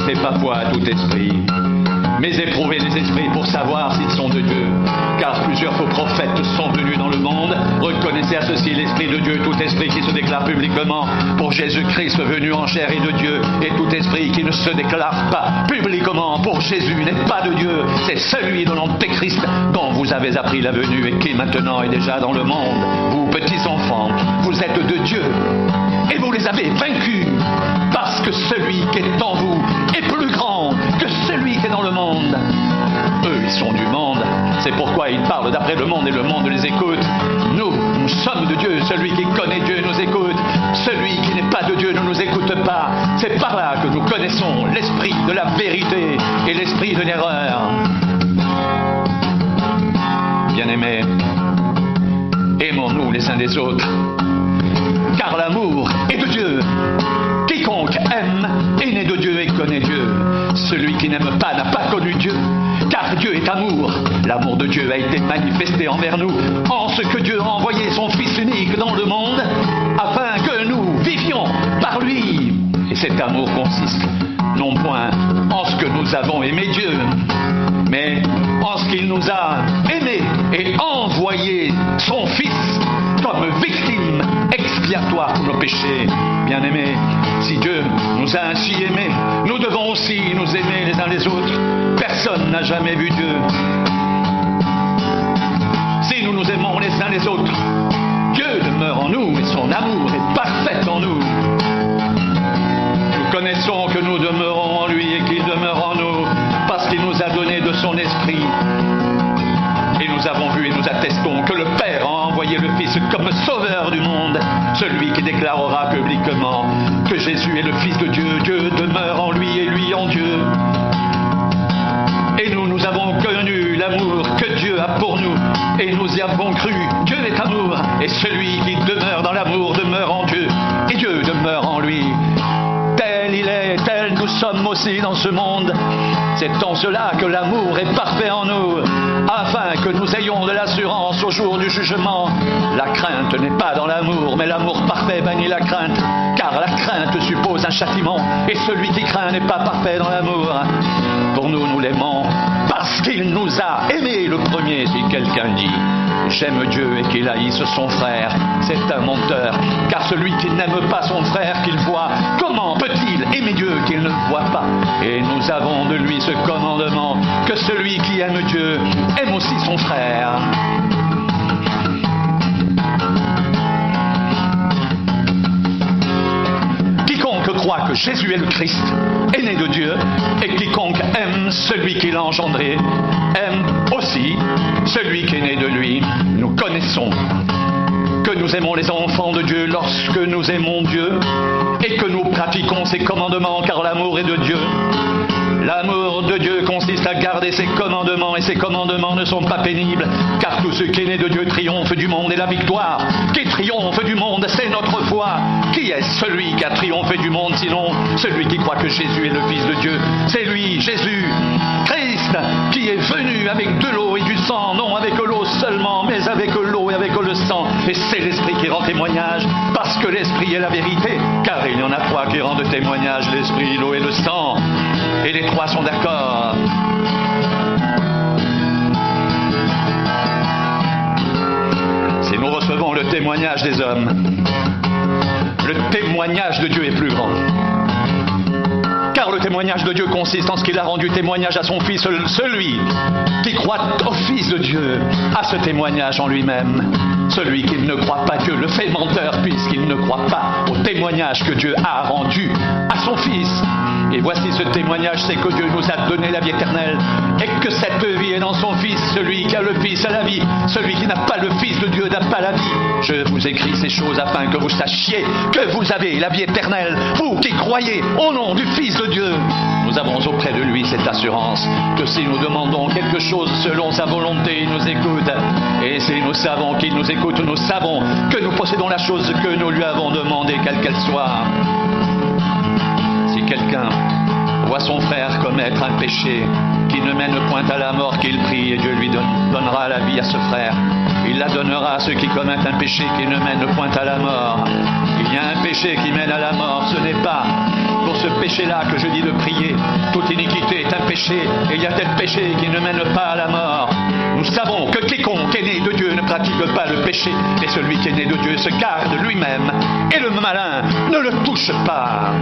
n'existez pas foi à tout esprit. Mais éprouvez les esprits pour savoir s'ils sont de Dieu. Car plusieurs faux prophètes sont venus dans le monde. Reconnaissez à ceci l'Esprit de Dieu, tout esprit qui se déclare publiquement pour Jésus-Christ venu en chair et de Dieu, et tout esprit qui ne se déclare pas publiquement pour Jésus n'est pas de Dieu. C'est celui de l'Antéchrist dont vous avez appris la venue et qui maintenant est déjà dans le monde. Vous, petits enfants, vous êtes de Dieu et vous les avez vaincus, parce que celui qui est en vous est plus grand que celui qui est dans le monde. Eux, ils sont du monde, c'est pourquoi ils parlent d'après le monde et le monde les écoute. Nous sommes de Dieu, celui qui connaît Dieu nous écoute, celui qui n'est pas de Dieu ne nous écoute pas. C'est par là que nous connaissons l'esprit de la vérité et l'esprit de l'erreur. Bien-aimés, aimons-nous les uns les autres, car l'amour est de Dieu. Quiconque aime est né de Dieu et connaît Dieu. Celui qui n'aime pas n'a pas connu Dieu, car Dieu est amour. L'amour de Dieu a été manifesté envers nous, en ce que Dieu a envoyé son Fils unique dans le monde, afin que nous vivions par lui. Et cet amour consiste non point en ce que nous avons aimé Dieu, mais en ce qu'il nous a aimés et envoyé son Fils comme victime expiatoire pour nos péchés. Bien-aimés, si Dieu nous a ainsi aimés, nous devons aussi nous aimer les uns les autres. Personne n'a jamais vu Dieu. Si nous nous aimons les uns les autres, Dieu demeure en nous et son amour est parfait en nous. Nous connaissons que nous demeurons en lui et qu'il demeure en nous parce qu'il nous a donné de son esprit. Et nous avons vu et nous attestons que le Père a envoyé le Fils comme sauveur du monde, celui qui déclarera publiquement que Jésus est le Fils de Dieu. Dieu demeure en lui et lui en Dieu. Et nous avons connu l'amour que Dieu a pour nous, et nous y avons cru. Dieu est amour, et celui qui demeure dans l'amour demeure en Dieu, et Dieu demeure en lui. Tel il est, tel nous sommes aussi dans ce monde. C'est en cela que l'amour est parfait en nous, afin que nous ayons de l'assurance au jour du jugement. La crainte n'est pas dans l'amour, mais l'amour parfait bannit la crainte, car la crainte suppose un châtiment, et celui qui craint n'est pas parfait dans l'amour. Pour nous, nous l'aimons parce qu'il nous a aimés le premier. Si quelqu'un dit « J'aime Dieu » et qu'il haïsse son frère, c'est un menteur, car celui qui n'aime pas son frère qu'il voit, comment peut-il aimer Dieu qu'il ne voit pas? Et nous avons de lui ce commandement, que celui qui aime Dieu aime aussi son frère. Quiconque croit que Jésus est le Christ est né de Dieu, et quiconque aime celui qui l'a engendré aime aussi celui qui est né de lui. Nous connaissons que nous aimons les enfants de Dieu lorsque nous aimons Dieu et que nous pratiquons ses commandements, car l'amour est de Dieu. L'amour de Dieu consiste à garder ses commandements, et ses commandements ne sont pas pénibles, car tout ce qui est né de Dieu triomphe du monde, et la victoire qui triomphe du monde, c'est notre foi. Qui est celui qui a triomphé du monde, sinon celui qui croit que Jésus est le Fils de Dieu? C'est lui, Jésus, Christ, qui est venu avec de l'eau et du sang, non avec l'eau seulement, mais avec l'eau et avec le sang. Et c'est l'Esprit qui rend témoignage, parce que l'Esprit est la vérité, car il y en a trois qui rendent témoignage, l'Esprit, l'eau et le sang. Et les trois sont d'accord. Si nous recevons le témoignage des hommes, le témoignage de Dieu est plus grand. Car le témoignage de Dieu consiste en ce qu'il a rendu témoignage à son Fils. Celui qui croit au Fils de Dieu a ce témoignage en lui-même. Celui qui ne croit pas Dieu le fait menteur, puisqu'il ne croit pas au témoignage que Dieu a rendu à son Fils. Et voici ce témoignage, c'est que Dieu nous a donné la vie éternelle, et que cette vie est dans son Fils. Celui qui a le Fils a la vie, celui qui n'a pas le Fils de Dieu n'a pas la vie. Je vous écris ces choses afin que vous sachiez que vous avez la vie éternelle, vous qui croyez au nom du Fils de Dieu. Nous avons auprès de lui cette assurance, que si nous demandons quelque chose selon sa volonté, il nous écoute. Et si nous savons qu'il nous écoute, nous savons que nous possédons la chose que nous lui avons demandée, quelle qu'elle soit. Si quelqu'un voit son frère commettre un péché qui ne mène point à la mort, qu'il prie, et Dieu lui donnera la vie à ce frère. Il la donnera à ceux qui commettent un péché qui ne mène point à la mort. Il y a un péché qui mène à la mort, ce n'est pas pour ce péché-là que je dis de prier. Toute iniquité est un péché, et il y a tel péché qui ne mène pas à la mort. Nous savons que quiconque est né de Dieu ne pratique pas le péché, et celui qui est né de Dieu se garde lui-même, et le malin ne le touche pas.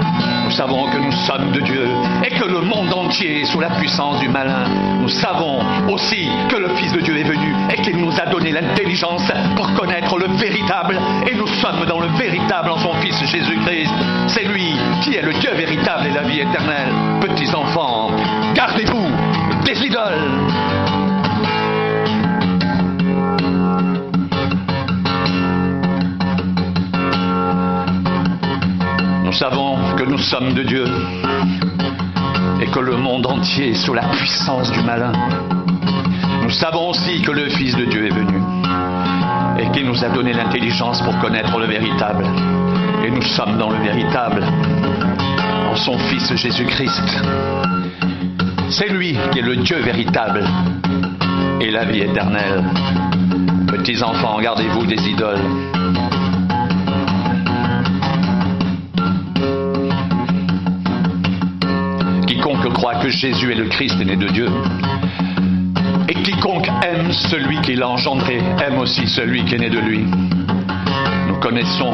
Nous savons que nous sommes de Dieu, et que le monde entier est sous la puissance du malin. Nous savons aussi que le Fils de Dieu est venu, et qu'il nous a donné l'intelligence pour connaître le véritable, et nous sommes dans le véritable en son Fils Jésus-Christ. C'est lui qui est le Dieu véritable et la vie éternelle. Petits enfants, gardez-vous des idoles. Nous savons que nous sommes de Dieu et que le monde entier est sous la puissance du malin. Nous savons aussi que le Fils de Dieu est venu et qu'il nous a donné l'intelligence pour connaître le véritable. Et nous sommes dans le véritable, en son Fils Jésus-Christ. C'est lui qui est le Dieu véritable et la vie éternelle. Petits enfants, gardez-vous des idoles. Quiconque croit que Jésus est le Christ est né de Dieu. Et quiconque aime celui qui l'a engendré, aime aussi celui qui est né de lui. Nous connaissons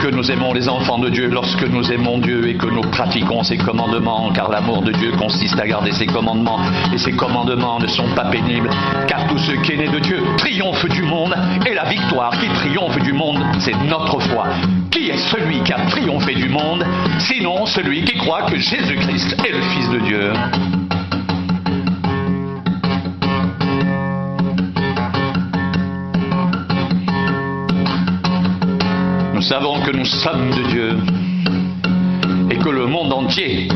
que nous aimons les enfants de Dieu lorsque nous aimons Dieu et que nous pratiquons ses commandements, car l'amour de Dieu consiste à garder ses commandements, et ses commandements ne sont pas pénibles, car tout ce qui est né de Dieu triomphe du monde, et la victoire qui triomphe du monde, c'est notre foi. Qui est celui qui a triomphé du monde, sinon celui qui croit que Jésus-Christ est le Fils de Dieu? Nous savons que nous sommes de Dieu et que le monde entier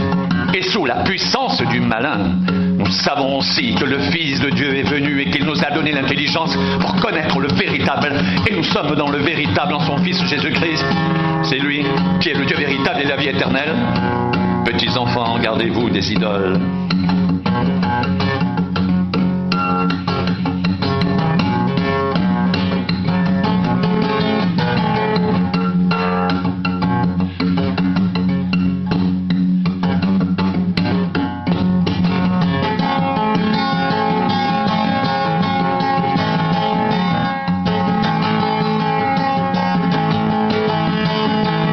est sous la puissance du malin. Nous savons aussi que le Fils de Dieu est venu et qu'il nous a donné l'intelligence pour connaître le véritable. Et nous sommes dans le véritable en son Fils Jésus-Christ. C'est lui qui est le Dieu véritable et la vie éternelle. Petits enfants, gardez-vous des idoles.